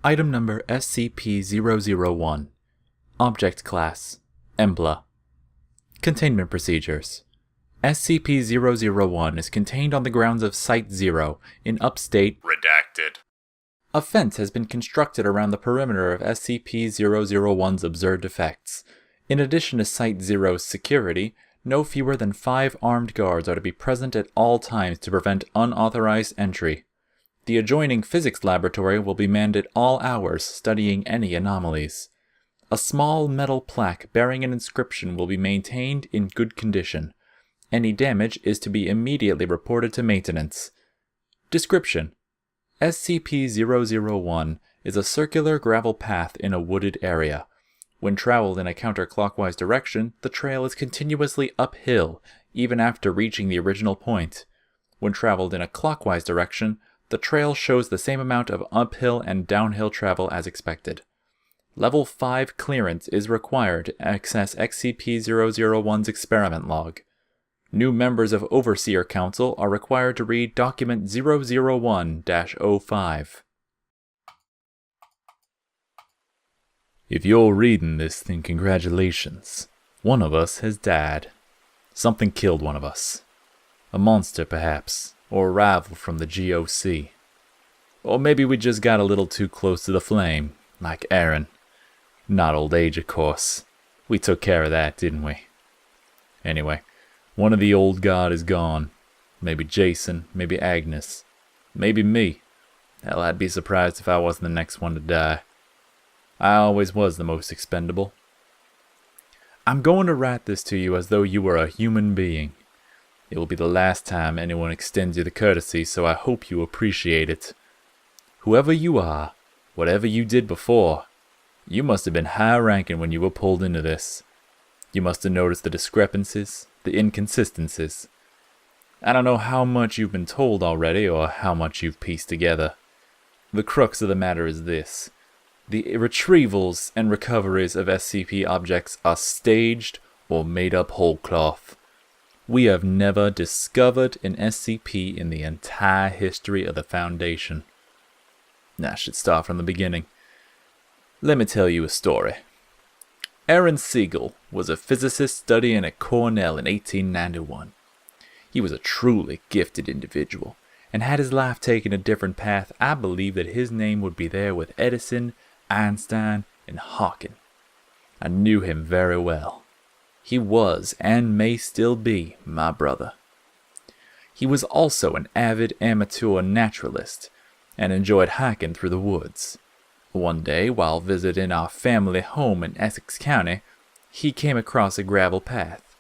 Item number SCP-001. Object Class Embla. Containment Procedures. SCP-001 is contained on the grounds of Site-0 in upstate Redacted. A fence has been constructed around the perimeter of SCP-001's observed effects. In addition to Site-0's security, no fewer than 5 armed guards are to be present at all times to prevent unauthorized entry. The adjoining physics laboratory will be manned at all hours, studying any anomalies. A small metal plaque bearing an inscription will be maintained in good condition. Any damage is to be immediately reported to maintenance. Description: SCP-001 is a circular gravel path in a wooded area. When traveled in a counterclockwise direction, the trail is continuously uphill, even after reaching the original point. When traveled in a clockwise direction, the trail shows the same amount of uphill and downhill travel as expected. Level 5 clearance is required to access SCP-001's experiment log. New members of Overseer Council are required to read Document 001-05. If you're reading this, then congratulations. One of us has died. Something killed one of us. A monster, perhaps, or a rival from the GOC. Or maybe we just got a little too close to the flame, like Aaron. Not old age, of course. We took care of that, didn't we? Anyway, one of the old guard is gone. Maybe Jason, maybe Agnes, maybe me. Hell, I'd be surprised if I wasn't the next one to die. I always was the most expendable. I'm going to write this to you as though you were a human being. It will be the last time anyone extends you the courtesy, so I hope you appreciate it. Whoever you are, whatever you did before, you must have been high-ranking when you were pulled into this. You must have noticed the discrepancies, the inconsistencies. I don't know how much you've been told already, or how much you've pieced together. The crux of the matter is this. The retrievals and recoveries of SCP objects are staged or made up whole cloth. We have never discovered an SCP in the entire history of the Foundation. I should start from the beginning. Let me tell you a story. Aaron Siegel was a physicist studying at Cornell in 1891. He was a truly gifted individual, and had his life taken a different path, I believe that his name would be there with Edison, Einstein, and Hawking. I knew him very well. He was, and may still be, my brother. He was also an avid amateur naturalist, and enjoyed hiking through the woods. One day, while visiting our family home in Essex County, he came across a gravel path.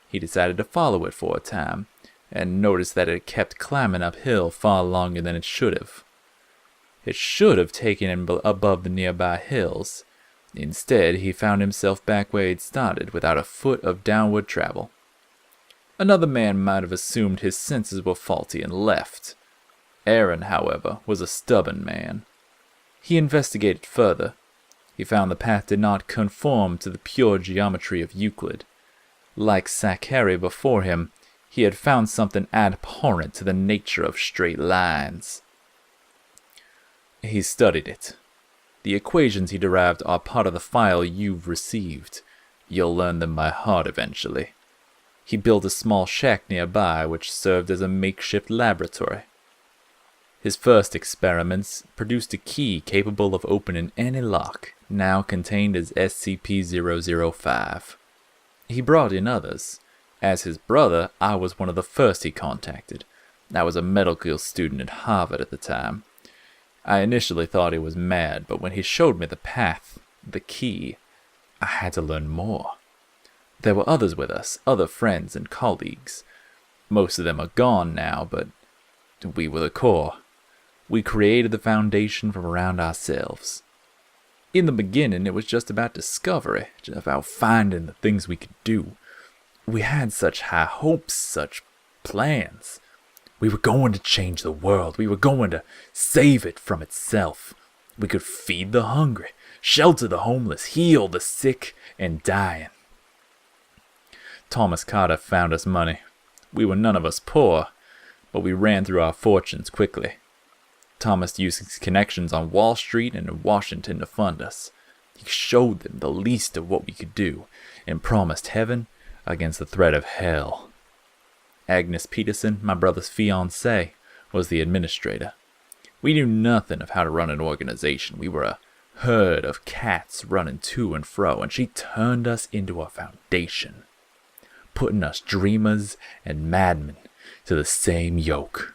He decided to follow it for a time, and noticed that it kept climbing uphill far longer than it should have. It should have taken him above the nearby hills. Instead, he found himself back where he'd started, without a foot of downward travel. Another man might have assumed his senses were faulty and left. Aaron, however, was a stubborn man. He investigated further. He found the path did not conform to the pure geometry of Euclid. Like Zachary before him, he had found something abhorrent to the nature of straight lines. He studied it. The equations he derived are part of the file you've received. You'll learn them by heart eventually. He built a small shack nearby which served as a makeshift laboratory. His first experiments produced a key capable of opening any lock, now contained as SCP-005. He brought in others. As his brother, I was one of the first he contacted. I was a medical student at Harvard at the time. I initially thought he was mad, but when he showed me the path, the key, I had to learn more. There were others with us, other friends and colleagues. Most of them are gone now, but we were the core. We created the Foundation from around ourselves. In the beginning, it was just about discovery, just about finding the things we could do. We had such high hopes, such plans. We were going to change the world. We were going to save it from itself. We could feed the hungry, shelter the homeless, heal the sick and dying. Thomas Carter found us money. We were none of us poor, but we ran through our fortunes quickly. Thomas used his connections on Wall Street and in Washington to fund us. He showed them the least of what we could do and promised heaven against the threat of hell. Agnes Peterson, my brother's fiancée, was the administrator. We knew nothing of how to run an organization. We were a herd of cats running to and fro, and she turned us into a foundation, putting us dreamers and madmen to the same yoke.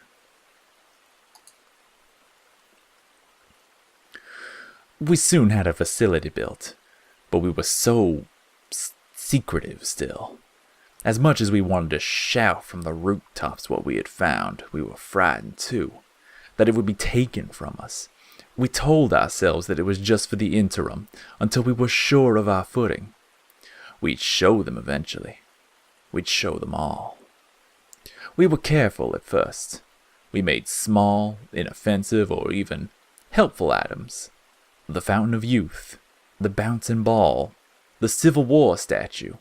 We soon had a facility built, but we were so secretive still. As much as we wanted to shout from the rooftops what we had found, we were frightened too, that it would be taken from us. We told ourselves that it was just for the interim, until we were sure of our footing. We'd show them eventually. We'd show them all. We were careful at first. We made small, inoffensive, or even helpful items. The Fountain of Youth, the Bouncing Ball, the Civil War statue.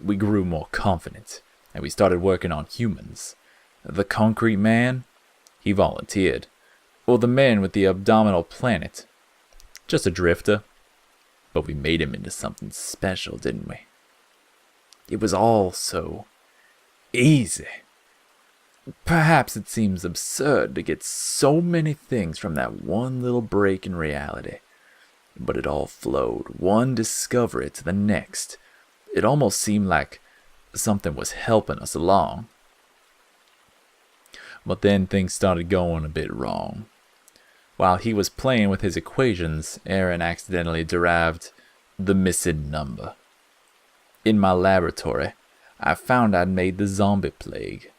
We grew more confident, and we started working on humans. The Concrete Man, he volunteered. Or the man with the abdominal planet. Just a drifter. But we made him into something special, didn't we? It was all so easy. Perhaps it seems absurd to get so many things from that one little break in reality. But it all flowed, one discovery to the next. It almost seemed like something was helping us along. But then things started going a bit wrong. While he was playing with his equations, Aaron accidentally derived the missing number. In my laboratory, I found I'd made the zombie plague.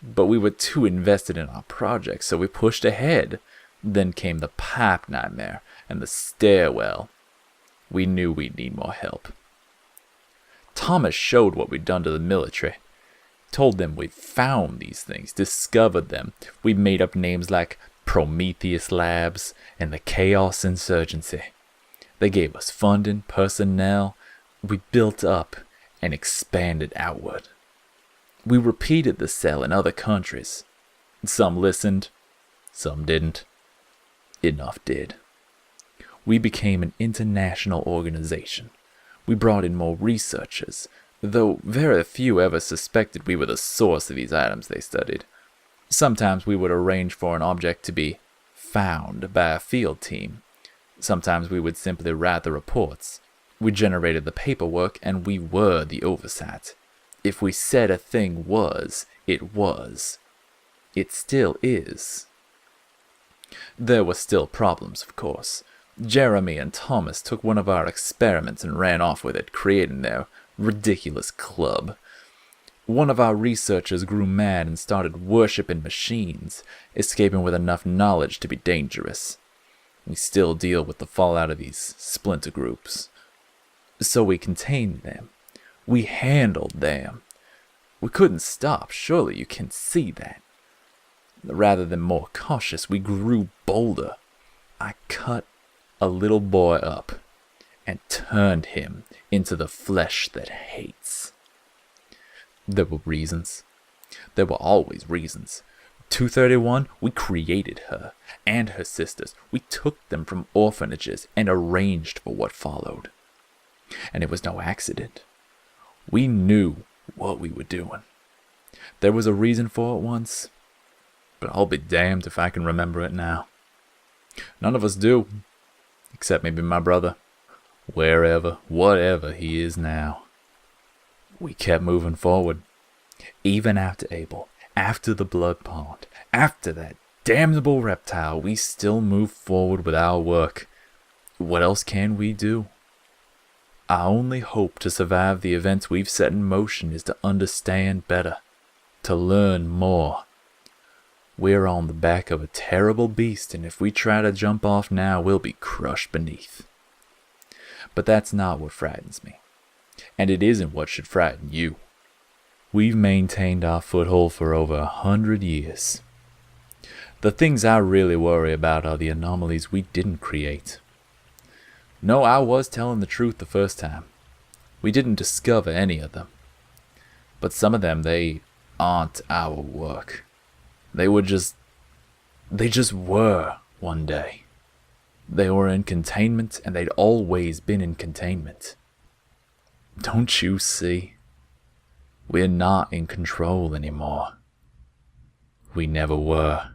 But we were too invested in our project, so we pushed ahead. Then came the pipe nightmare and the stairwell. We knew we'd need more help. Thomas showed what we'd done to the military. Told them we found these things, discovered them. We made up names like Prometheus Labs and the Chaos Insurgency. They gave us funding, personnel. We built up and expanded outward. We repeated the cell in other countries. Some listened, some didn't. Enough did. We became an international organization. We brought in more researchers, though very few ever suspected we were the source of these items they studied. Sometimes we would arrange for an object to be found by a field team. Sometimes we would simply write the reports. We generated the paperwork, and we were the oversight. If we said a thing was, it was. It still is. There were still problems, of course. Jeremy and Thomas took one of our experiments and ran off with it, creating their ridiculous club. One of our researchers grew mad and started worshipping machines, escaping with enough knowledge to be dangerous. We still deal with the fallout of these splinter groups. So we contained them. We handled them. We couldn't stop, surely you can see that. Rather than more cautious, we grew bolder. I cut a little boy up and turned him into the flesh that hates. There were reasons. There were always reasons. 231, we created her and her sisters. We took them from orphanages and arranged for what followed. And it was no accident. We knew what we were doing. There was a reason for it once, but I'll be damned if I can remember it now. None of us do, except maybe my brother, wherever, whatever he is now. We kept moving forward, even after Abel, after the blood pond, after that damnable reptile. We still move forward with our work. What else can we do? Our only hope to survive the events we've set in motion is to understand better, to learn more. We're on the back of a terrible beast, and if we try to jump off now, we'll be crushed beneath. But that's not what frightens me, and it isn't what should frighten you. We've maintained our foothold for over 100 years. The things I really worry about are the anomalies we didn't create. No, I was telling the truth the first time. We didn't discover any of them. But some of them, they aren't our work. They were just They just were one day. They were in containment, and they'd always been in containment. Don't you see? We're not in control anymore. We never were.